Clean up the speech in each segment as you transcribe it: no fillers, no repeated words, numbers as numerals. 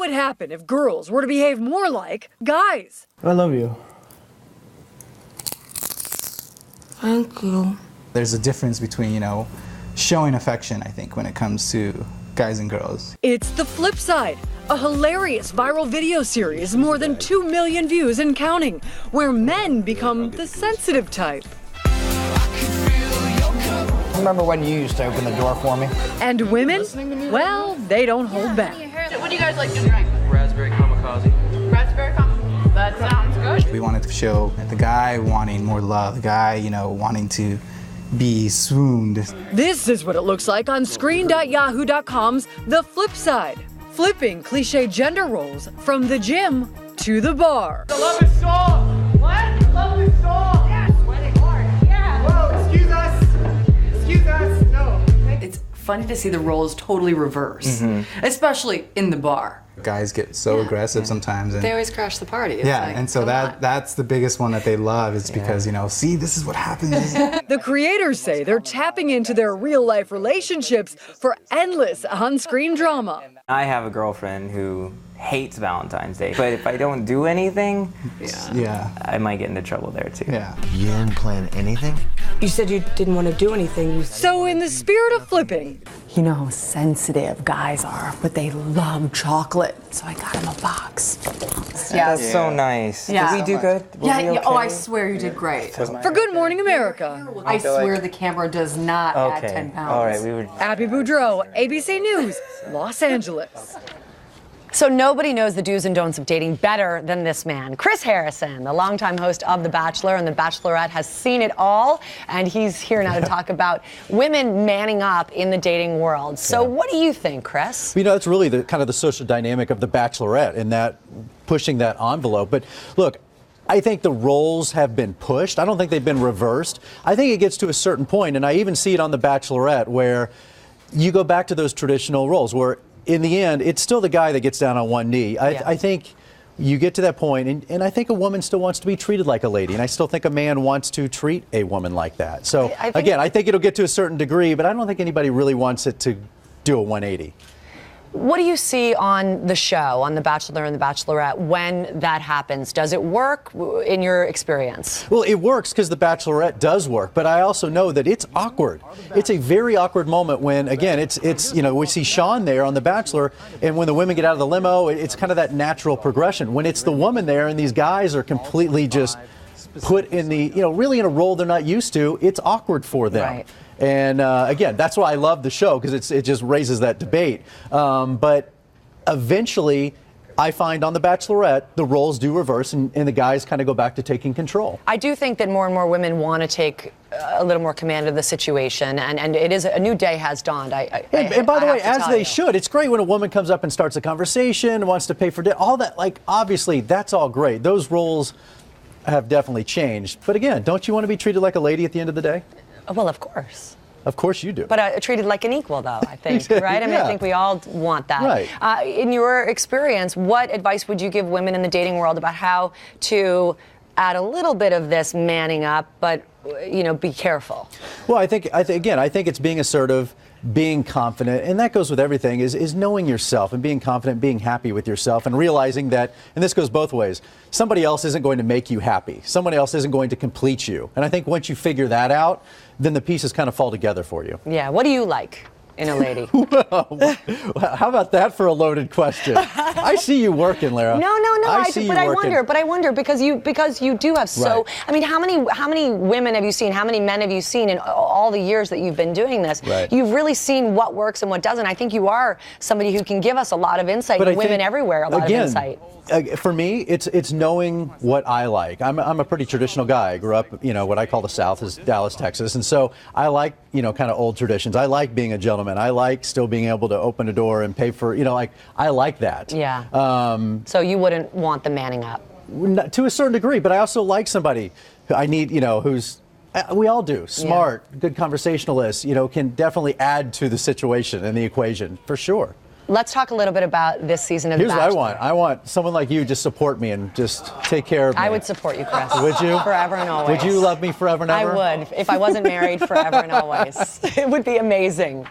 would happen if girls were to behave more like guys? I love you. Thank you. There's a difference between, showing affection, I think, when it comes to guys and girls. It's The Flip Side, a hilarious viral video series, more than 2 million views and counting, where men become the sensitive type. Remember when you used to open the door for me? And women, well, they don't hold back. What do you guys like to drink? Raspberry kamikaze. Raspberry kamikaze. That sounds good. We wanted to show the guy wanting more love, the guy, wanting to be swooned. This is what it looks like on screen.yahoo.com's The Flip Side, flipping cliche gender roles from the gym to the bar. I love this song. What? I love this song. Yes. Sweating hard. Yeah. Whoa, excuse us. Excuse us. No. It's funny to see the roles totally reverse, especially in the bar. Guys get so aggressive sometimes. And They always crash the party. It's yeah, like, and so come on. that's the biggest one that they love is because, see, this is what happens. The creators say they're tapping into their real-life relationships for endless on-screen drama. I have a girlfriend who hates Valentine's Day, but if I don't do anything, I might get into trouble there too. Yeah. You didn't plan anything? You said you didn't want to do anything. So in the spirit of flipping, You know how sensitive guys are, but they love chocolate. So I got him a box. That's so nice. Yeah. Did we do good? Were we okay? Oh, I swear you did great. for Good Morning America, I swear the camera does not add 10 pounds. All right, we were. Abbie Boudreau, ABC News, Los Angeles. So nobody knows the do's and don'ts of dating better than this man. Chris Harrison, the longtime host of The Bachelor and The Bachelorette, has seen it all, and he's here now to talk about women manning up in the dating world. So what do you think, Chris? It's really the kind of the social dynamic of The Bachelorette and that pushing that envelope. But look, I think the roles have been pushed. I don't think they've been reversed. I think it gets to a certain point, and I even see it on The Bachelorette, where you go back to those traditional roles where in the end, it's still the guy that gets down on one knee. I think you get to that point, and I think a woman still wants to be treated like a lady, and I still think a man wants to treat a woman like that. So, I think it'll get to a certain degree, but I don't think anybody really wants it to do a 180. What do you see on the show, on The Bachelor and The Bachelorette, when that happens? Does it work in your experience? Well, it works because The Bachelorette does work, but I also know that it's awkward. It's a very awkward moment when, again, it's we see Sean there on The Bachelor, and when the women get out of the limo, it's kind of that natural progression. When it's the woman there and these guys are completely just put in the, really in a role they're not used to, it's awkward for them. Right. And again, that's why I love the show, because it just raises that debate. But eventually, I find on The Bachelorette, the roles do reverse and the guys kind of go back to taking control. I do think that more and more women want to take a little more command of the situation, and it is a new day has dawned. And by the way, as they should, it's great when a woman comes up and starts a conversation, wants to pay for dinner, all that. Obviously, that's all great. Those roles have definitely changed. But again, don't you want to be treated like a lady at the end of the day? Well, of course. Of course you do. But treated like an equal, though, I think, right? I mean, I think we all want that. Right. In your experience, what advice would you give women in the dating world about how to add a little bit of this manning up, but, be careful? Well, I think it's being assertive, being confident, and that goes with everything, is knowing yourself and being confident, being happy with yourself, and realizing that, and this goes both ways, somebody else isn't going to make you happy. Somebody else isn't going to complete you. And I think once you figure that out, then the pieces kind of fall together for you. Yeah. What do you like in a lady? Well, how about that for a loaded question? I see you working, Lara. No. I wonder because you do have so. Right. I mean, how many women have you seen? How many men have you seen in all the years that you've been doing this? Right. You've really seen what works and what doesn't. I think you are somebody who can give us a lot of insight. But and women everywhere, a lot of insight. For me, it's knowing what I like. I'm a pretty traditional guy. I grew up, what I call the South is Dallas, Texas, and so I like, kind of old traditions. I like being a gentleman. I like still being able to open a door and pay for, I like that. Yeah. So you wouldn't want the manning up? To a certain degree, but I also like somebody who I need, who's. We all do. Smart, good conversationalist, can definitely add to the situation and the equation, for sure. Let's talk a little bit about this season of Here's The what I Bachelor. want. I want someone like you to support me and just take care of me. I would support you, Chris. Would you? Forever and always. Would you love me forever and ever? I would. If I wasn't married, forever and always. It would be amazing.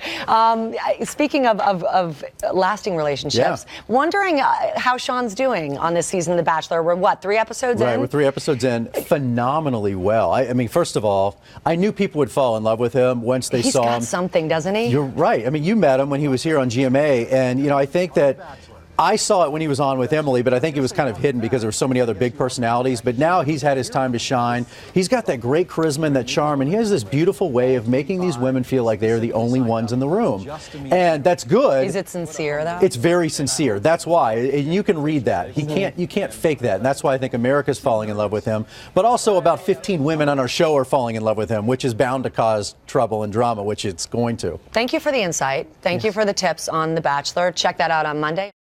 Speaking of lasting relationships, wondering how Sean's doing on this season of The Bachelor. We're what, 3 episodes in? Right, we're 3 episodes in. Phenomenally well. I mean, first of all, I knew people would fall in love with him once they He's saw him. got something, doesn't he? You're right. I mean, you met him when he was here on GMA, and I think that I saw it when he was on with Emily, but I think it was kind of hidden because there were so many other big personalities. But now he's had his time to shine. He's got that great charisma and that charm, and he has this beautiful way of making these women feel like they are the only ones in the room. And that's good. Is it sincere, though? It's very sincere. That's why. And you can read that. You can't fake that. And that's why I think America's falling in love with him. But also about 15 women on our show are falling in love with him, which is bound to cause trouble and drama, which it's going to. Thank you for the insight. Thank you for the tips on The Bachelor. Check that out on Monday.